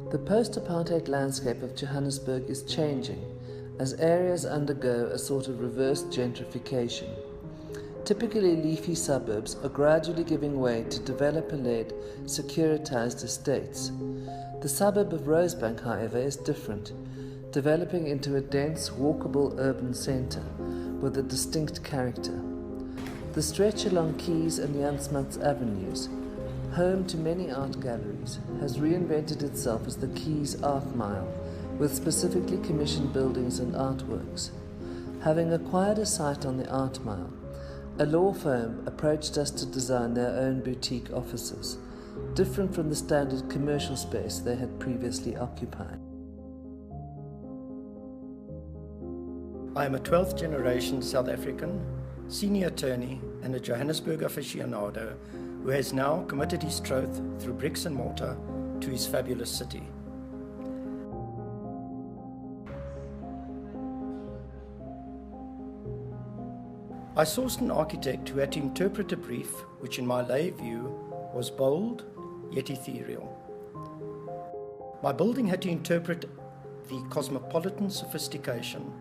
The post-apartheid landscape of Johannesburg is changing as areas undergo a sort of reverse gentrification. Typically leafy suburbs are gradually giving way to developer-led, securitized estates. The suburb of Rosebank, however, is different, developing into a dense, walkable urban centre with a distinct character. The stretch along Keys and Jan Smuts avenues, home to many art galleries, has reinvented itself as the Keys Art Mile, with specifically commissioned buildings and artworks. Having acquired a site on the Art Mile, a law firm approached us to design their own boutique offices, different from the standard commercial space they had previously occupied. I am a 12th generation South African, senior attorney and a Johannesburg aficionado who has now committed his troth through bricks and mortar to his fabulous city. I sourced an architect who had to interpret a brief which in my lay view was bold yet ethereal. My building had to interpret the cosmopolitan sophistication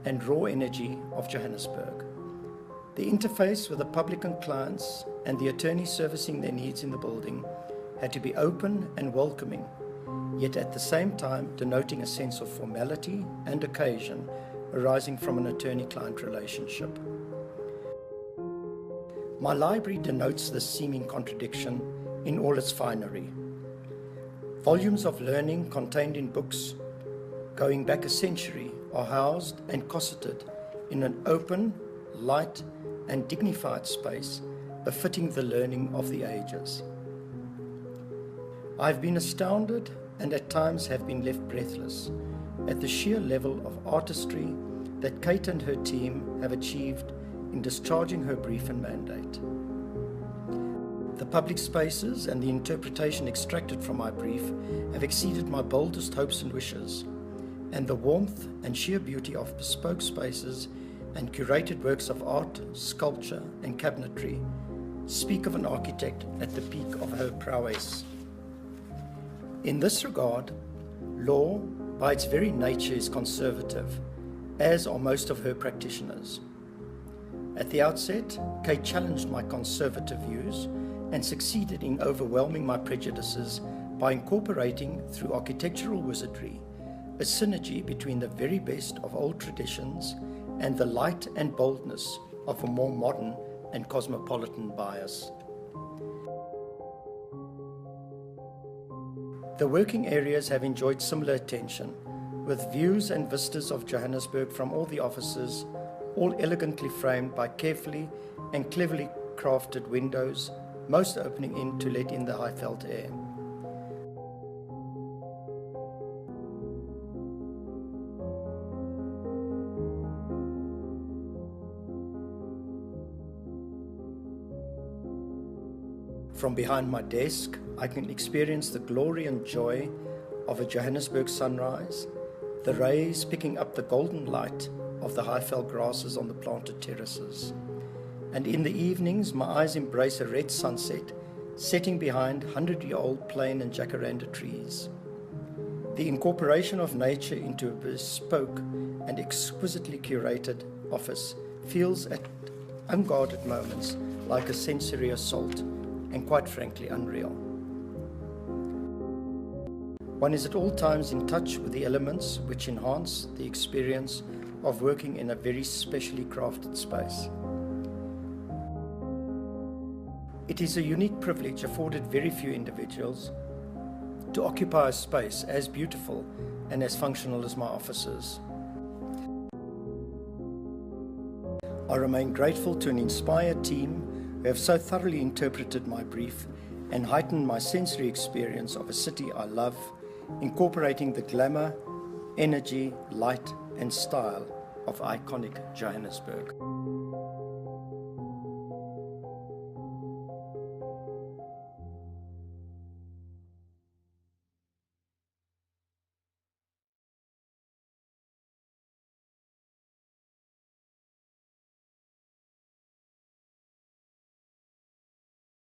and raw energy of Johannesburg. The interface with the public and clients and the attorneys servicing their needs in the building had to be open and welcoming, yet at the same time denoting a sense of formality and occasion arising from an attorney-client relationship. My library denotes this seeming contradiction in all its finery. Volumes of learning contained in books going back a century are housed and cosseted in an open, light, and dignified space befitting the learning of the ages. I've been astounded and at times have been left breathless at the sheer level of artistry that Kate and her team have achieved in discharging her brief and mandate. The public spaces and the interpretation extracted from my brief have exceeded my boldest hopes and wishes, and the warmth and sheer beauty of bespoke spaces and curated works of art, sculpture, and cabinetry speak of an architect at the peak of her prowess. In this regard, law, by its very nature, is conservative, as are most of her practitioners. At the outset, Kate challenged my conservative views and succeeded in overwhelming my prejudices by incorporating, through architectural wizardry, a synergy between the very best of old traditions and the light and boldness of a more modern and cosmopolitan bias. The working areas have enjoyed similar attention, with views and vistas of Johannesburg from all the offices, all elegantly framed by carefully and cleverly crafted windows, most opening in to let in the Highveld air. From behind my desk, I can experience the glory and joy of a Johannesburg sunrise, the rays picking up the golden light of the Highveld grasses on the planted terraces. And in the evenings, my eyes embrace a red sunset, setting behind 100-year-old plane and jacaranda trees. The incorporation of nature into a bespoke and exquisitely curated office feels at unguarded moments like a sensory assault, and quite frankly unreal. One is at all times in touch with the elements which enhance the experience of working in a very specially crafted space. It is a unique privilege afforded very few individuals to occupy a space as beautiful and as functional as my offices. I remain grateful to an inspired team who have so thoroughly interpreted my brief and heightened my sensory experience of a city I love, incorporating the glamour, energy, light, and style of iconic Johannesburg.